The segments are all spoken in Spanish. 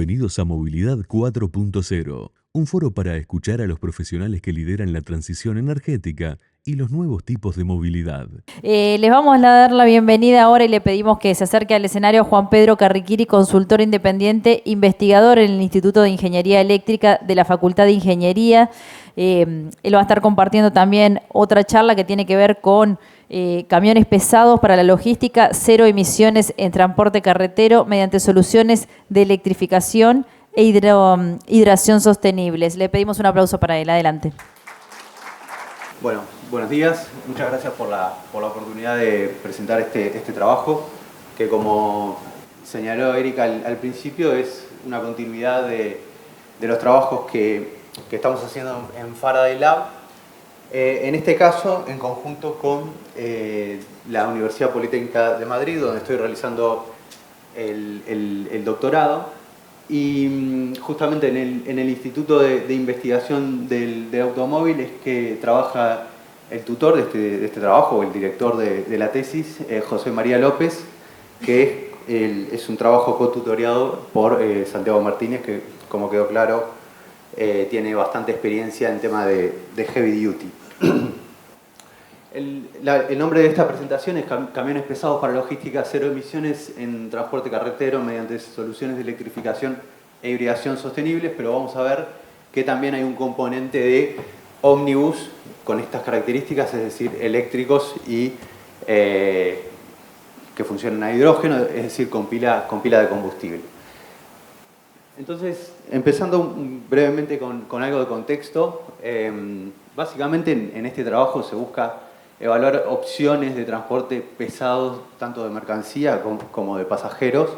Bienvenidos a Movilidad 4.0, un foro para escuchar a los profesionales que lideran la transición energética y los nuevos tipos de movilidad. Les vamos a dar la bienvenida ahora y le pedimos que se acerque al escenario Juan Pedro Carriquiri, consultor independiente, investigador en el Instituto de Ingeniería Eléctrica de la Facultad de Ingeniería. Él va a estar compartiendo también otra charla que tiene que ver con camiones pesados para la logística, cero emisiones en transporte carretero mediante soluciones de electrificación e hidratación sostenibles. Le pedimos un aplauso para él. Adelante. Bueno, buenos días. Muchas gracias por la oportunidad de presentar este trabajo, que como señaló Erika al principio, es una continuidad de los trabajos que estamos haciendo en Faraday Lab. En este caso, en conjunto con la Universidad Politécnica de Madrid, donde estoy realizando el doctorado. Y justamente en el Instituto de Investigación del Automóvil es que trabaja el tutor de este trabajo, o el director de la tesis, José María López, que es un trabajo cotutoriado por Santiago Martínez, que, como quedó claro, tiene bastante experiencia en tema de heavy duty. El nombre de esta presentación es Camiones pesados para logística cero emisiones en transporte carretero mediante soluciones de electrificación e hibridación sostenibles, pero vamos a ver que también hay un componente de ómnibus con estas características, es decir, eléctricos y que funcionan a hidrógeno, es decir, con pila de combustible. Entonces, empezando brevemente con algo de contexto, básicamente en este trabajo se busca evaluar opciones de transporte pesados, tanto de mercancía como de pasajeros,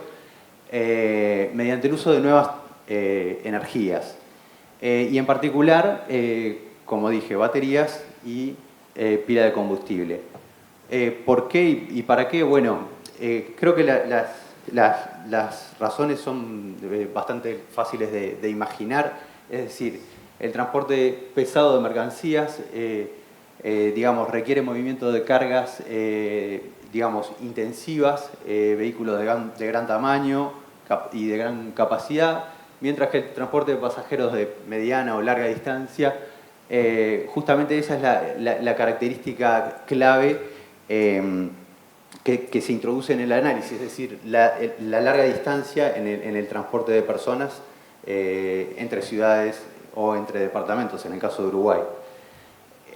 mediante el uso de nuevas energías. Y en particular, como dije, baterías y pila de combustible. ¿Por qué y para qué? Bueno, creo que las razones son bastante fáciles de imaginar. Es decir, el transporte pesado de mercancías digamos, requiere movimiento de cargas digamos, intensivas, vehículos de gran tamaño y de gran capacidad, mientras que el transporte de pasajeros de mediana o larga distancia, justamente esa es la característica clave que se introduce en el análisis, es decir, la larga distancia en el transporte de personas entre ciudades o entre departamentos, en el caso de Uruguay.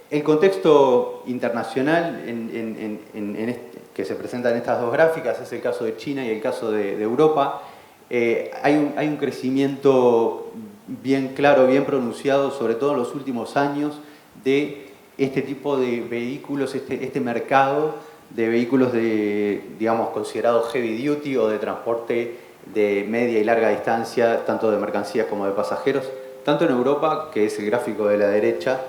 El contexto internacional que se presenta en estas dos gráficas es el caso de China y el caso de Europa. Hay un crecimiento bien claro, bien pronunciado, sobre todo en los últimos años, de este tipo de vehículos, este mercado de vehículos digamos, considerados heavy duty o de transporte de media y larga distancia, tanto de mercancías como de pasajeros, tanto en Europa, que es el gráfico de la derecha,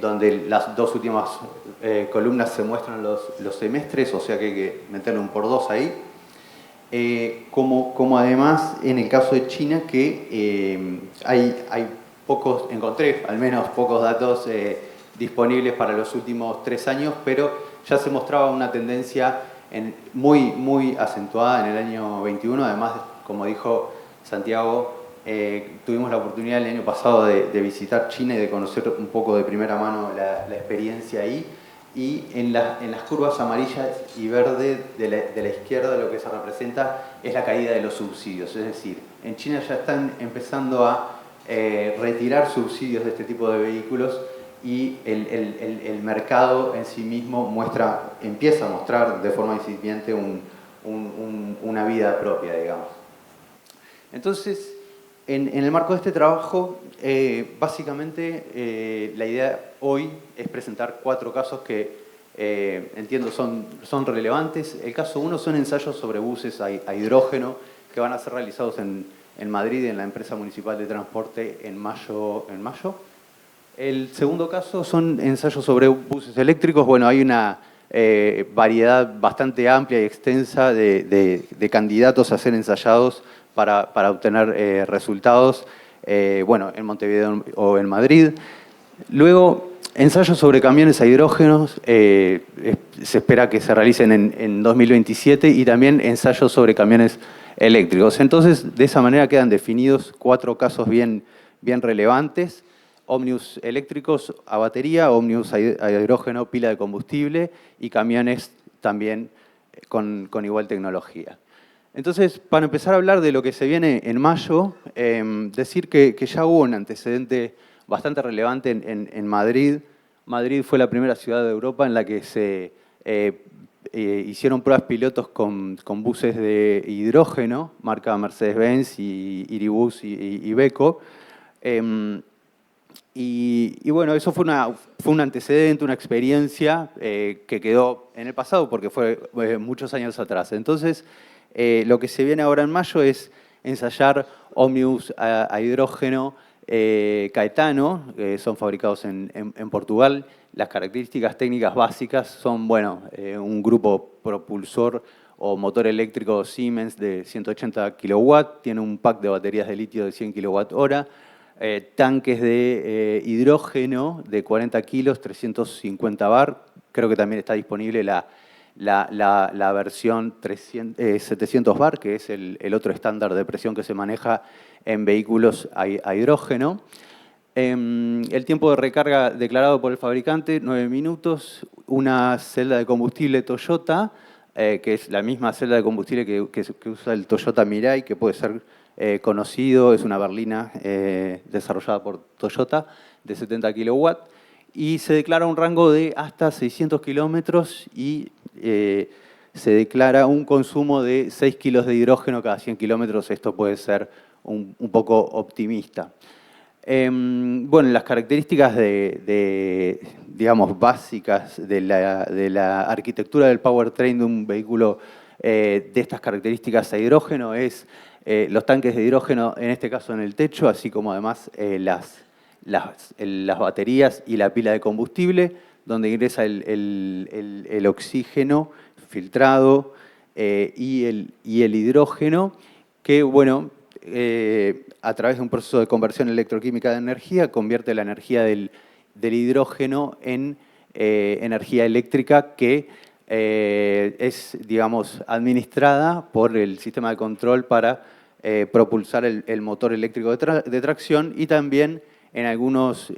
donde las dos últimas columnas se muestran los semestres, o sea que hay que meterle un por dos ahí, como además en el caso de China, que hay pocos, encontré al menos pocos datos disponibles para los últimos 3 años, pero ya se mostraba una tendencia muy acentuada en el año 21, además, como dijo Santiago, tuvimos la oportunidad el año pasado de visitar China y de conocer un poco de primera mano la experiencia ahí. Y en las curvas amarillas y verde de la izquierda lo que se representa es la caída de los subsidios. Es decir, en China ya están empezando a retirar subsidios de este tipo de vehículos y el mercado en sí mismo empieza a mostrar de forma incipiente una vida propia, digamos. Entonces, en el marco de este trabajo, básicamente la idea hoy es presentar 4 casos que entiendo son relevantes. El caso 1 son ensayos sobre buses a hidrógeno que van a ser realizados en Madrid, en la empresa municipal de transporte, en mayo. El segundo caso son ensayos sobre buses eléctricos. Bueno, hay una variedad bastante amplia y extensa de candidatos a ser ensayados para obtener resultados, bueno, en Montevideo o en Madrid. Luego, Ensayos sobre camiones a hidrógenos se espera que se realicen en 2027 y también ensayos sobre camiones eléctricos. Entonces, de esa manera quedan definidos 4 casos bien relevantes: ómnibus eléctricos a batería, ómnibus a hidrógeno, pila de combustible y camiones también con igual tecnología. Entonces, para empezar a hablar de lo que se viene en mayo, decir que ya hubo un antecedente bastante relevante en Madrid. Madrid fue la primera ciudad de Europa en la que se hicieron pruebas pilotos con buses de hidrógeno, marca Mercedes-Benz, y Iribus y Iveco. Y bueno, eso fue un antecedente, una experiencia que quedó en el pasado porque fue muchos años atrás. Entonces, lo que se viene ahora en mayo es ensayar ómnibus a hidrógeno Caetano, que son fabricados en Portugal. Las características técnicas básicas son, bueno, un grupo propulsor o motor eléctrico Siemens de 180 kW, tiene un pack de baterías de litio de 100 kWh, tanques de hidrógeno de 40 kilos, 350 bar. Creo que también está disponible la versión 700 bar, que es el otro estándar de presión que se maneja en vehículos a hidrógeno. El tiempo de recarga declarado por el fabricante, 9 minutos. Una celda de combustible Toyota, que es la misma celda de combustible que usa el Toyota Mirai, que puede ser conocido, es una berlina desarrollada por Toyota de 70 kW, y se declara un rango de hasta 600 kilómetros y se declara un consumo de 6 kilos de hidrógeno cada 100 kilómetros. Esto puede ser un poco optimista. Bueno, las características digamos, básicas de la arquitectura del powertrain de un vehículo de estas características a hidrógeno es los tanques de hidrógeno, en este caso en el techo, así como además las baterías y la pila de combustible, donde ingresa el oxígeno filtrado y el hidrógeno, que, bueno, a través de un proceso de conversión electroquímica de energía, convierte la energía del hidrógeno en energía eléctrica que es, digamos, administrada por el sistema de control para propulsar el motor eléctrico de tracción, y también en algunos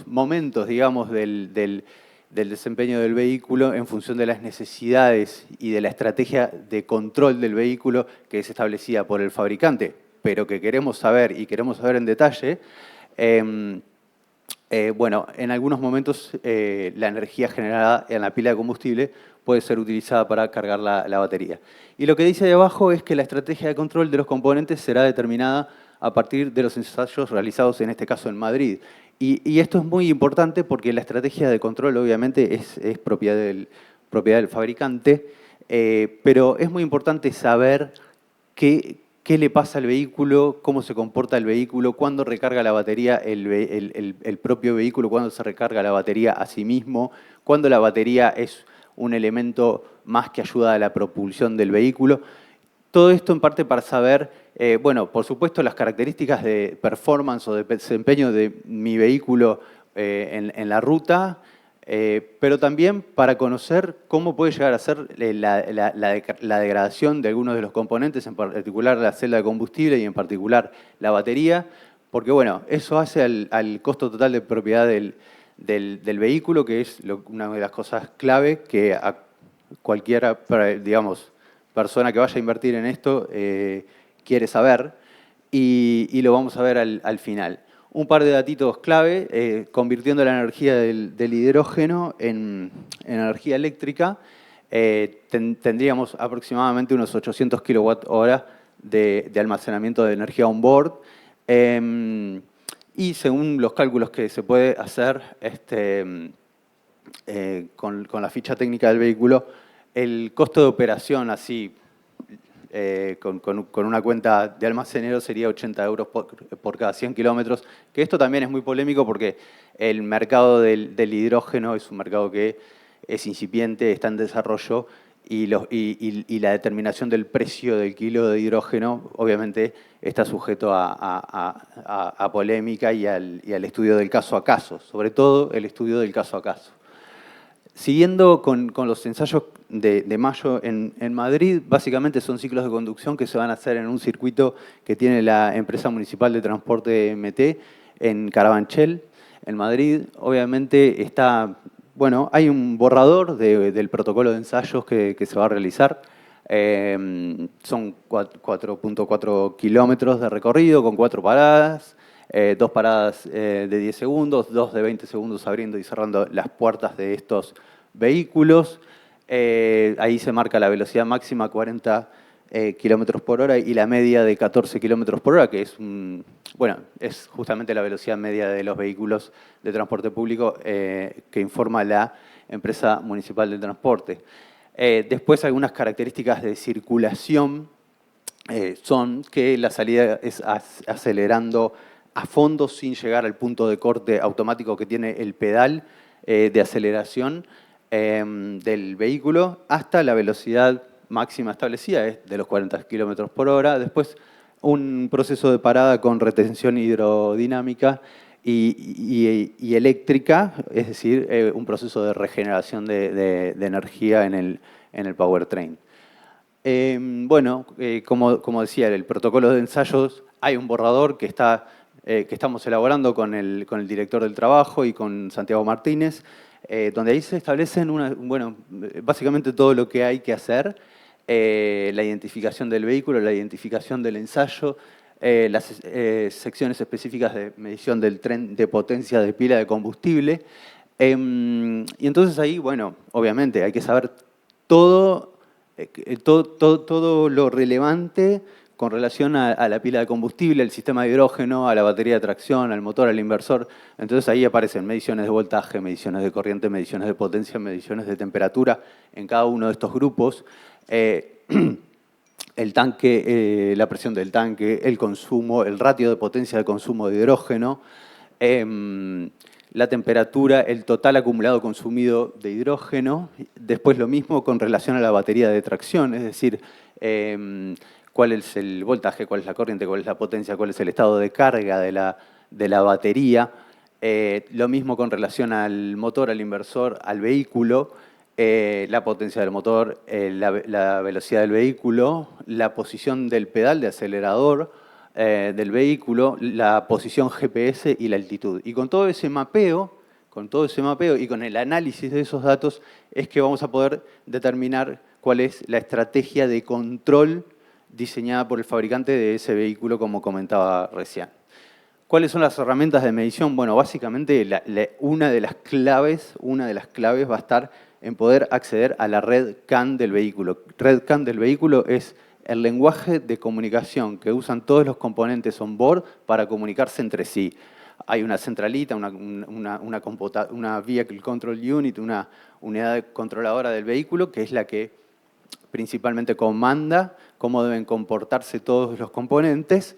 momentos, digamos, del desempeño del vehículo en función de las necesidades y de la estrategia de control del vehículo que es establecida por el fabricante, pero que queremos saber en detalle. Bueno, en algunos momentos la energía generada en la pila de combustible puede ser utilizada para cargar la batería. Y lo que dice de abajo es que la estrategia de control de los componentes será determinada a partir de los ensayos realizados, en este caso en Madrid. Y esto es muy importante porque la estrategia de control obviamente es propiedad del fabricante, pero es muy importante saber qué le pasa al vehículo, cómo se comporta el vehículo, cuándo recarga la batería el propio vehículo, cuándo se recarga la batería a sí mismo, cuándo la batería es un elemento más que ayuda a la propulsión del vehículo. Todo esto en parte para saber, bueno, por supuesto, las características de performance o de desempeño de mi vehículo en la ruta, pero también para conocer cómo puede llegar a ser la degradación de algunos de los componentes, en particular la celda de combustible y en particular la batería, porque bueno, eso hace al costo total de propiedad del vehículo, que es una de las cosas clave que a cualquiera, digamos, persona que vaya a invertir en esto quiere saber, y lo vamos a ver al final. Un par de datitos clave, convirtiendo la energía del hidrógeno en energía eléctrica, tendríamos aproximadamente unos 800 kWh de almacenamiento de energía on board, y según los cálculos que se puede hacer con la ficha técnica del vehículo, el costo de operación así, con una cuenta de almacenero, sería 80 euros por cada 100 kilómetros, que esto también es muy polémico porque el mercado del hidrógeno es un mercado que es incipiente, está en desarrollo, y la determinación del precio del kilo de hidrógeno, obviamente, está sujeto a polémica y al estudio del caso a caso, sobre todo el estudio del caso a caso. Siguiendo con los ensayos de mayo en Madrid, básicamente son ciclos de conducción que se van a hacer en un circuito que tiene la empresa municipal de transporte MT en Carabanchel, en Madrid. Obviamente está, bueno, hay un borrador del protocolo de ensayos que se va a realizar. Son 4.4 kilómetros de recorrido con 4 paradas. 2 paradas de 10 segundos, 2 de 20 segundos abriendo y cerrando las puertas de estos vehículos. Ahí se marca la velocidad máxima 40 kilómetros por hora y la media de 14 kilómetros por hora, que es, bueno, es justamente la velocidad media de los vehículos de transporte público que informa la empresa municipal de transporte. Después, algunas características de circulación son que la salida es acelerando a fondo sin llegar al punto de corte automático que tiene el pedal de aceleración del vehículo hasta la velocidad máxima establecida, de los 40 kilómetros por hora. Después, un proceso de parada con retención hidrodinámica y eléctrica, es decir, un proceso de regeneración de energía en el powertrain. Bueno, como decía, el protocolo de ensayos, hay un borrador que estamos elaborando con el director del trabajo y con Santiago Martínez, donde ahí se establecen básicamente todo lo que hay que hacer, la identificación del vehículo, la identificación del ensayo, las secciones específicas de medición del tren de potencia de pila de combustible. Y entonces ahí, bueno, obviamente hay que saber todo lo relevante con relación a la pila de combustible, al sistema de hidrógeno, a la batería de tracción, al motor, al inversor. Entonces ahí aparecen mediciones de voltaje, mediciones de corriente, mediciones de potencia, mediciones de temperatura en cada uno de estos grupos. El tanque, la presión del tanque, el consumo, el ratio de potencia de consumo de hidrógeno, la temperatura, el total acumulado consumido de hidrógeno. Después lo mismo con relación a la batería de tracción, es decir, cuál es el voltaje, cuál es la corriente, cuál es la potencia, cuál es el estado de carga de la batería. Lo mismo con relación al motor, al inversor, al vehículo, la potencia del motor, la velocidad del vehículo, la posición del pedal de acelerador del vehículo, la posición GPS y la altitud. Y con todo ese mapeo y con el análisis de esos datos es que vamos a poder determinar cuál es la estrategia de control diseñada por el fabricante de ese vehículo, como comentaba recién. ¿Cuáles son las herramientas de medición? Bueno, básicamente una de las claves va a estar en poder acceder a la red CAN del vehículo. Red CAN del vehículo es el lenguaje de comunicación que usan todos los componentes on board para comunicarse entre sí. Hay una centralita, una Vehicle Control Unit, una unidad controladora del vehículo, que es la que principalmente comanda cómo deben comportarse todos los componentes,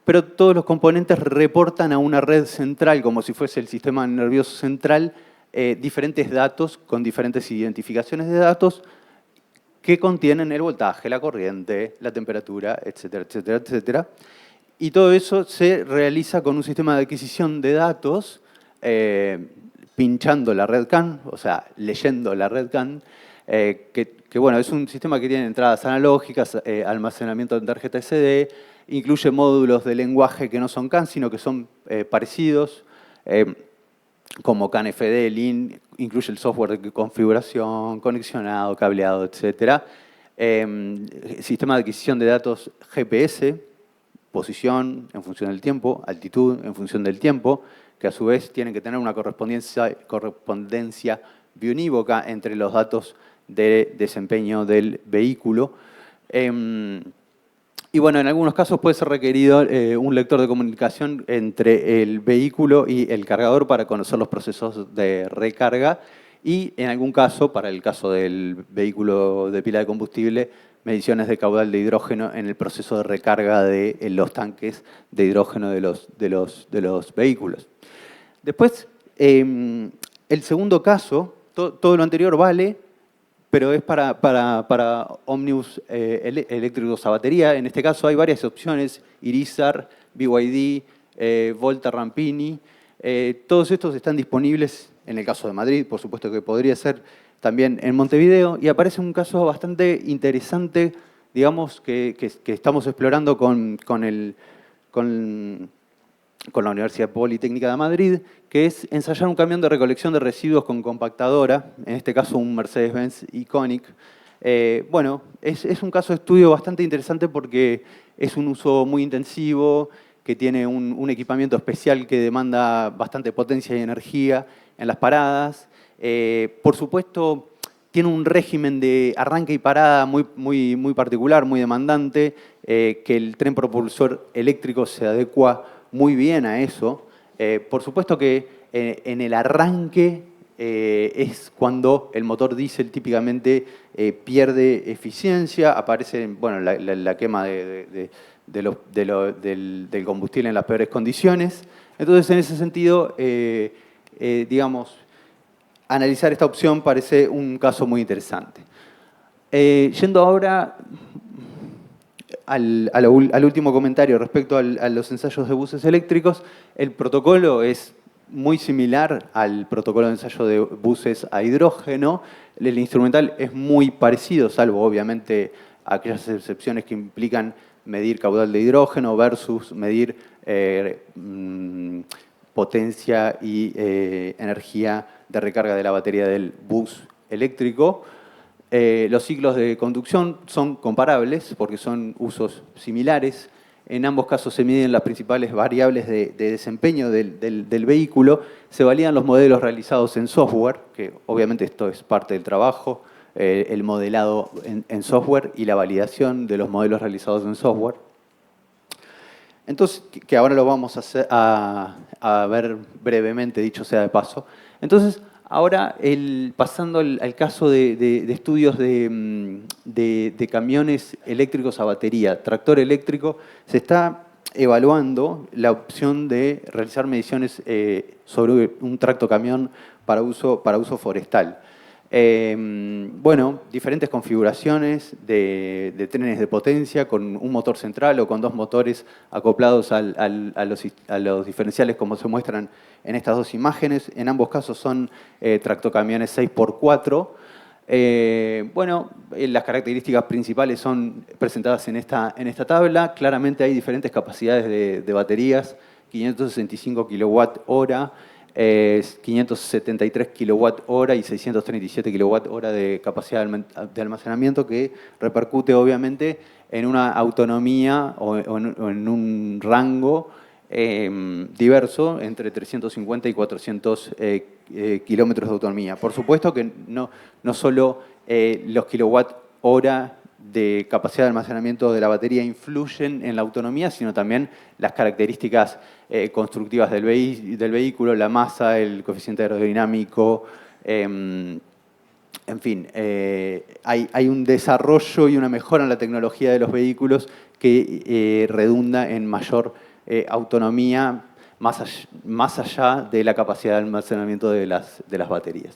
pero todos los componentes reportan a una red central, como si fuese el sistema nervioso central, diferentes datos con diferentes identificaciones de datos que contienen el voltaje, la corriente, la temperatura, etcétera, etcétera, etcétera. Y todo eso se realiza con un sistema de adquisición de datos, pinchando la red CAN, o sea, leyendo la red CAN, que bueno, es un sistema que tiene entradas analógicas, almacenamiento en tarjeta SD, incluye módulos de lenguaje que no son CAN, sino que son parecidos, como CAN-FD, LIN, incluye el software de configuración, conexionado, cableado, etc. Sistema de adquisición de datos GPS, posición en función del tiempo, altitud en función del tiempo, que a su vez tienen que tener una correspondencia biunívoca entre los datos de desempeño del vehículo. Y bueno, en algunos casos puede ser requerido un lector de comunicación entre el vehículo y el cargador para conocer los procesos de recarga y en algún caso, para el caso del vehículo de pila de combustible, mediciones de caudal de hidrógeno en el proceso de recarga de los tanques de hidrógeno de los vehículos. Después, el segundo caso, todo lo anterior vale pero es para ómnibus eléctricos a batería. En este caso hay varias opciones, Irizar, BYD, Volta Rampini. Todos estos están disponibles en el caso de Madrid, por supuesto que podría ser también en Montevideo, y aparece un caso bastante interesante, digamos, que estamos explorando con la Universidad Politécnica de Madrid, que es ensayar un camión de recolección de residuos con compactadora, en este caso un Mercedes-Benz Iconic. Bueno, es un caso de estudio bastante interesante porque es un uso muy intensivo, que tiene un equipamiento especial que demanda bastante potencia y energía en las paradas. Por supuesto, tiene un régimen de arranque y parada muy particular, muy demandante, que el tren propulsor eléctrico se adecua muy bien a eso. Por supuesto que en el arranque es cuando el motor diésel típicamente pierde eficiencia, aparece bueno, la quema del combustible en las peores condiciones. Entonces, en ese sentido, digamos, analizar esta opción parece un caso muy interesante. Yendo ahora al último comentario respecto a los ensayos de buses eléctricos, el protocolo es muy similar al protocolo de ensayo de buses a hidrógeno. El instrumental es muy parecido, salvo obviamente aquellas excepciones que implican medir caudal de hidrógeno versus medir potencia y energía de recarga de la batería del bus eléctrico. Los ciclos de conducción son comparables porque son usos similares. En ambos casos se miden las principales variables de desempeño del vehículo. Se validan los modelos realizados en software, que obviamente esto es parte del trabajo, el modelado en software y la validación de los modelos realizados en software. Entonces, que ahora lo vamos a ver brevemente, dicho sea de paso. Entonces, ahora, pasando al caso de estudios de camiones eléctricos a batería, tractor eléctrico, se está evaluando la opción de realizar mediciones sobre un tractocamión para uso forestal. Bueno, diferentes configuraciones de trenes de potencia con un motor central o con dos motores acoplados a los diferenciales como se muestran en estas dos imágenes. En ambos casos son tractocamiones 6x4. Bueno, las características principales son presentadas en esta tabla. Claramente hay diferentes capacidades de baterías, 565 kWh, 573 kWh y 637 kWh de capacidad de almacenamiento, que repercute obviamente en una autonomía o en un rango diverso entre 350 y 400 kilómetros de autonomía. Por supuesto que no solo los kWh de capacidad de almacenamiento de la batería influyen en la autonomía, sino también las características constructivas del vehículo, la masa, el coeficiente aerodinámico, en fin, hay un desarrollo y una mejora en la tecnología de los vehículos que redunda en mayor autonomía más allá de la capacidad de almacenamiento de las baterías.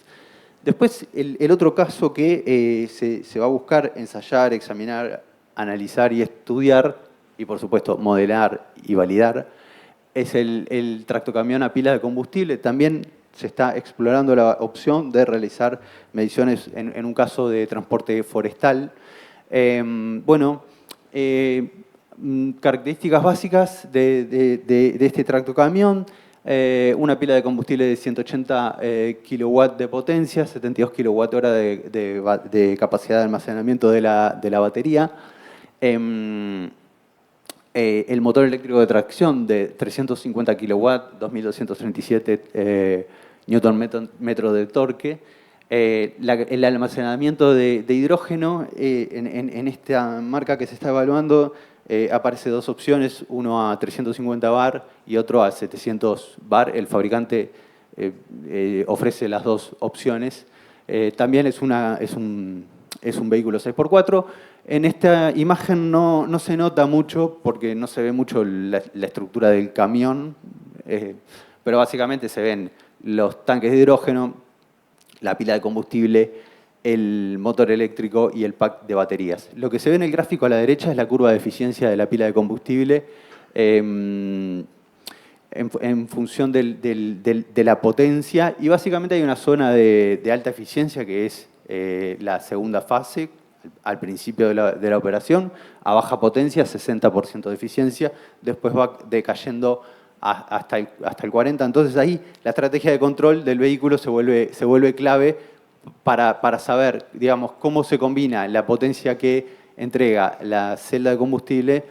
Después, el otro caso que se va a buscar ensayar, examinar, analizar y estudiar, y por supuesto modelar y validar, es el tractocamión a pila de combustible. También se está explorando la opción de realizar mediciones en un caso de transporte forestal. Bueno, características básicas de este tractocamión. Una pila de combustible de 180 kW de potencia, 72 kWh de capacidad de almacenamiento de la batería. El motor eléctrico de tracción de 350 kW, 2.237 Nm de torque. El almacenamiento de hidrógeno en esta marca que se está evaluando aparece dos opciones, uno a 350 bar y otro a 700 bar. El fabricante ofrece las dos opciones. También es un vehículo 6x4. En esta imagen no se nota mucho porque no se ve mucho la estructura del camión, pero básicamente se ven los tanques de hidrógeno, la pila de combustible el motor eléctrico y el pack de baterías. Lo que se ve en el gráfico a la derecha es la curva de eficiencia de la pila de combustible en función de la potencia, y básicamente hay una zona de alta eficiencia que es la segunda fase, al principio de la operación, a baja potencia, 60% de eficiencia, después va decayendo hasta el 40%. Entonces ahí la estrategia de control del vehículo se vuelve clave para saber, digamos, cómo se combina la potencia que entrega la celda de combustible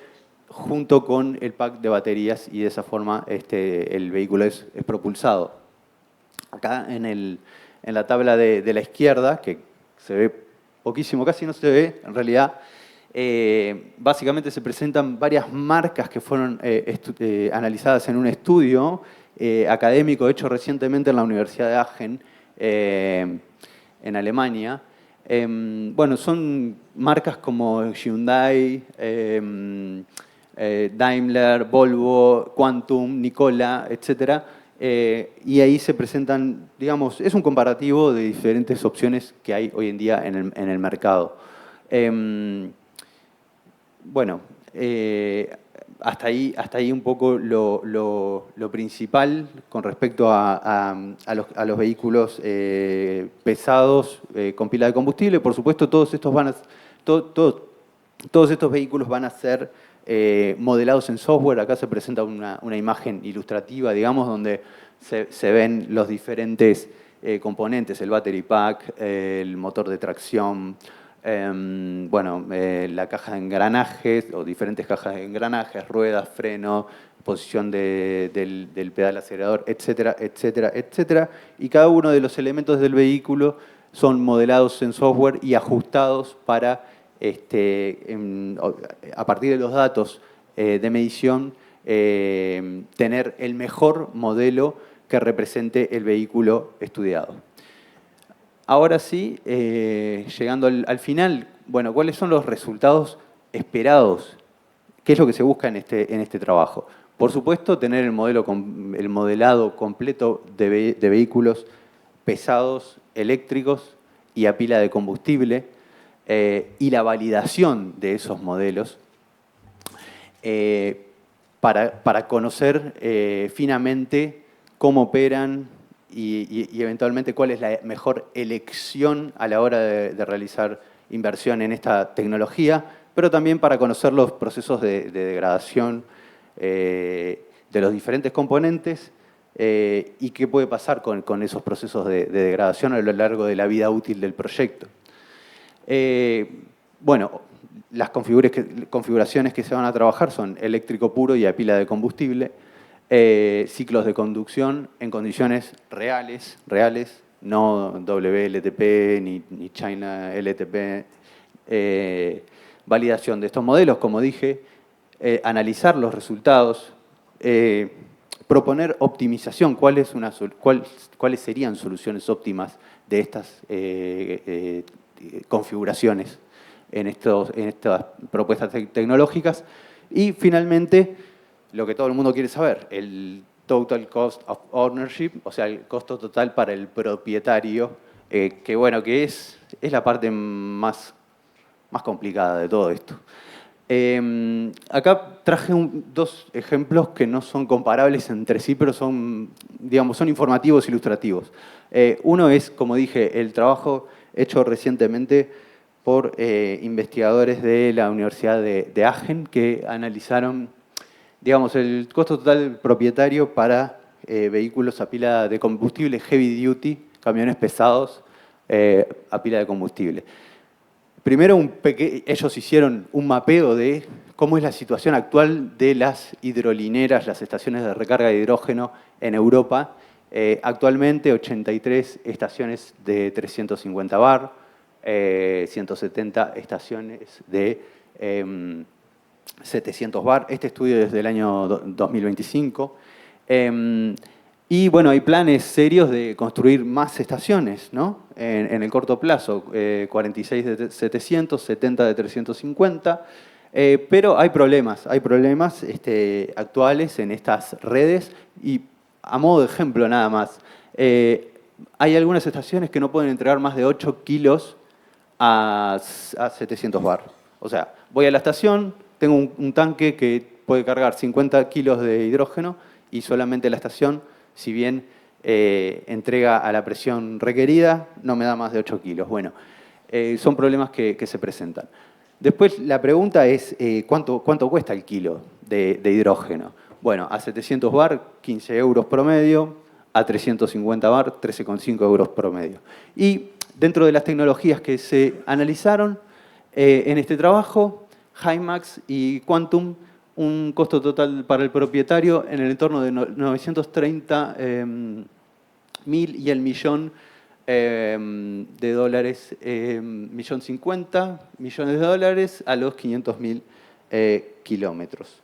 junto con el pack de baterías, y de esa forma el vehículo es propulsado. Acá en la tabla de la izquierda, que se ve poquísimo, casi no se ve en realidad, básicamente se presentan varias marcas que fueron analizadas en un estudio académico hecho recientemente en la Universidad de Aachen, en Alemania. Bueno, son marcas como Hyundai, Daimler, Volvo, Quantum, Nikola, etc. Y ahí se presentan, digamos, es un comparativo de diferentes opciones que hay hoy en día en el mercado. Bueno, hasta ahí un poco lo principal con respecto a los vehículos pesados con pila de combustible. Por supuesto, todos estos vehículos van a ser modelados en software. Acá se presenta una imagen ilustrativa, digamos, donde se ven los diferentes componentes, el battery pack, el motor de tracción, bueno, la caja de engranajes o diferentes cajas de engranajes, ruedas, freno, posición del pedal acelerador, etcétera, etcétera, etcétera. Y cada uno de los elementos del vehículo son modelados en software y ajustados para, a partir de los datos de medición, tener el mejor modelo que represente el vehículo estudiado. Ahora sí, llegando al final, bueno, ¿cuáles son los resultados esperados? ¿Qué es lo que se busca en este trabajo? Por supuesto, tener el modelado completo de vehículos pesados, eléctricos y a pila de combustible, y la validación de esos modelos para conocer finamente cómo operan y eventualmente cuál es la mejor elección a la hora de realizar inversión en esta tecnología, pero también para conocer los procesos de degradación de los diferentes componentes y qué puede pasar con esos procesos de degradación a lo largo de la vida útil del proyecto. Bueno, las configuraciones que se van a trabajar son eléctrico puro y a pila de combustible, ciclos de conducción en condiciones reales, no WLTP ni China LTP, validación de estos modelos, como dije, analizar los resultados, proponer optimización, cuáles serían soluciones óptimas de estas configuraciones en estas propuestas tecnológicas, y finalmente lo que todo el mundo quiere saber, el total cost of ownership, o sea, el costo total para el propietario, que bueno, que es la parte más complicada de todo esto. Acá traje dos ejemplos que no son comparables entre sí, pero son, digamos, son informativos, ilustrativos. Uno es, como dije, el trabajo hecho recientemente por investigadores de la Universidad de Aachen, que analizaron, digamos, el costo total propietario para vehículos a pila de combustible heavy duty, camiones pesados a pila de combustible. Primero, ellos hicieron un mapeo de cómo es la situación actual de las hidrolineras, las estaciones de recarga de hidrógeno en Europa. Actualmente, 83 estaciones de 350 bar, 170 estaciones de 700 bar. Este estudio es del año 2025. Y bueno, hay planes serios de construir más estaciones, ¿no? En el corto plazo, 46 de 700, 70 de 350. Pero hay problemas actuales en estas redes. Y a modo de ejemplo nada más, hay algunas estaciones que no pueden entregar más de 8 kilos a 700 bar. O sea, voy a la estación, tengo un tanque que puede cargar 50 kilos de hidrógeno y solamente la estación, si bien entrega a la presión requerida, no me da más de 8 kilos. Bueno, son problemas que se presentan. Después la pregunta es, ¿cuánto cuesta el kilo de hidrógeno? Bueno, a 700 bar, 15 euros promedio, a 350 bar, 13,5 euros promedio. Y dentro de las tecnologías que se analizaron en este trabajo, Himax y Quantum, un costo total para el propietario en el entorno de 930.000 y el millón de dólares, 1.050.000 millones de dólares a los 500.000 kilómetros.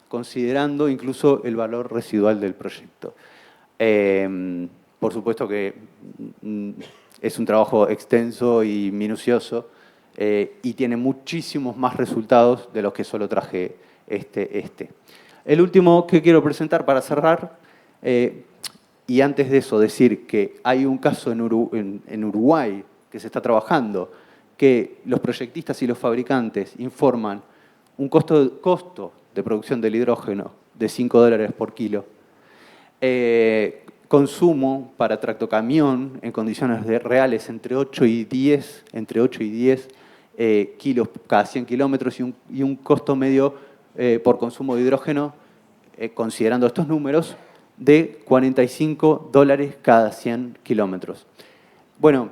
Considerando incluso el valor residual del proyecto. Por supuesto que es un trabajo extenso y minucioso y tiene muchísimos más resultados de los que solo traje este. El último que quiero presentar para cerrar, y antes de eso decir que hay un caso en Uruguay que se está trabajando, que los proyectistas y los fabricantes informan un costo de producción del hidrógeno de $5 por kilo, consumo para tractocamión en condiciones reales entre 8 y 10 kilos cada 100 kilómetros y un costo medio por consumo de hidrógeno, considerando estos números, de $45 cada 100 kilómetros. Bueno,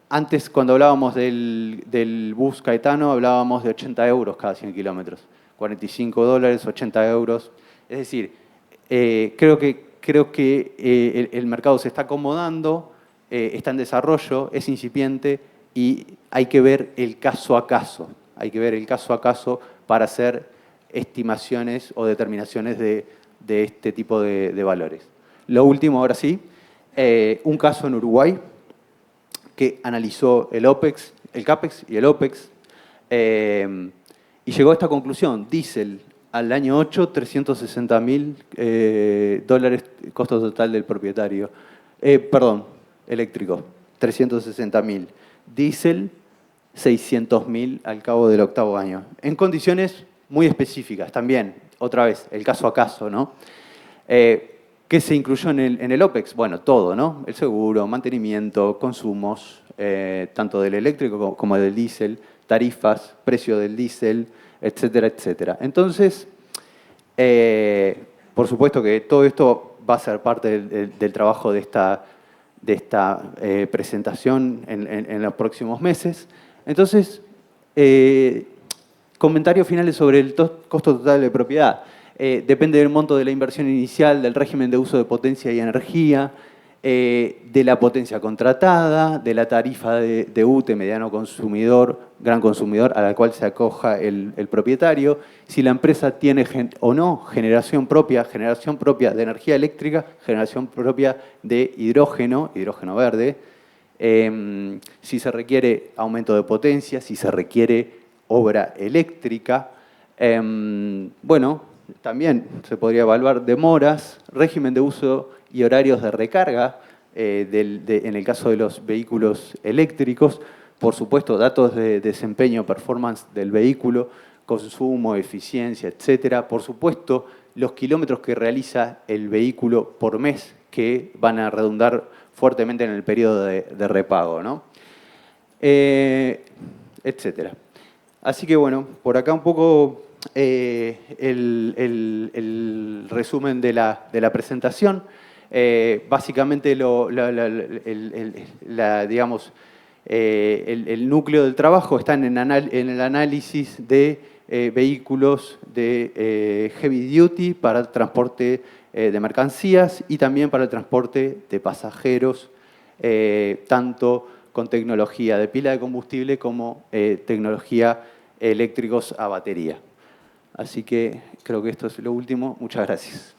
antes cuando hablábamos del bus Caetano hablábamos de 80 euros cada 100 kilómetros. $45, 80 euros. Es decir, creo que el mercado se está acomodando, está en desarrollo, es incipiente y hay que ver el caso a caso. Hay que ver el caso a caso para hacer estimaciones o determinaciones de este tipo de valores. Lo último, ahora sí, un caso en Uruguay que analizó el OPEX, el CAPEX y el OPEX, y llegó a esta conclusión: diésel al año 8, 360.000 dólares costo total del propietario. Eléctrico, 360.000. Diésel, 600.000 al cabo del 8º año. En condiciones muy específicas también, otra vez, el caso a caso, ¿no? ¿Qué se incluyó en el OPEX? Bueno, todo, ¿no? El seguro, mantenimiento, consumos, tanto del eléctrico como del diésel, tarifas, precio del diésel, etcétera, etcétera. Entonces, por supuesto que todo esto va a ser parte del trabajo de esta presentación en los próximos meses. Entonces, comentarios finales sobre el costo total de propiedad. Depende del monto de la inversión inicial, del régimen de uso de potencia y energía, de la potencia contratada, de la tarifa de UTE, mediano consumidor, gran consumidor, a la cual se acoja el propietario, si la empresa tiene o no generación propia de energía eléctrica, generación propia de hidrógeno verde, si se requiere aumento de potencia, si se requiere obra eléctrica. Bueno, también se podría evaluar demoras, régimen de uso y horarios de recarga en el caso de los vehículos eléctricos, por supuesto, datos de desempeño, performance del vehículo, consumo, eficiencia, etcétera. Por supuesto, los kilómetros que realiza el vehículo por mes, que van a redundar fuertemente en el periodo de repago, ¿no? Etcétera. Así que bueno, por acá un poco el resumen de la presentación. Básicamente digamos, el núcleo del trabajo está en el análisis de vehículos de heavy duty para transporte de mercancías y también para el transporte de pasajeros, tanto con tecnología de pila de combustible como tecnología eléctricos a batería. Así que creo que esto es lo último. Muchas gracias.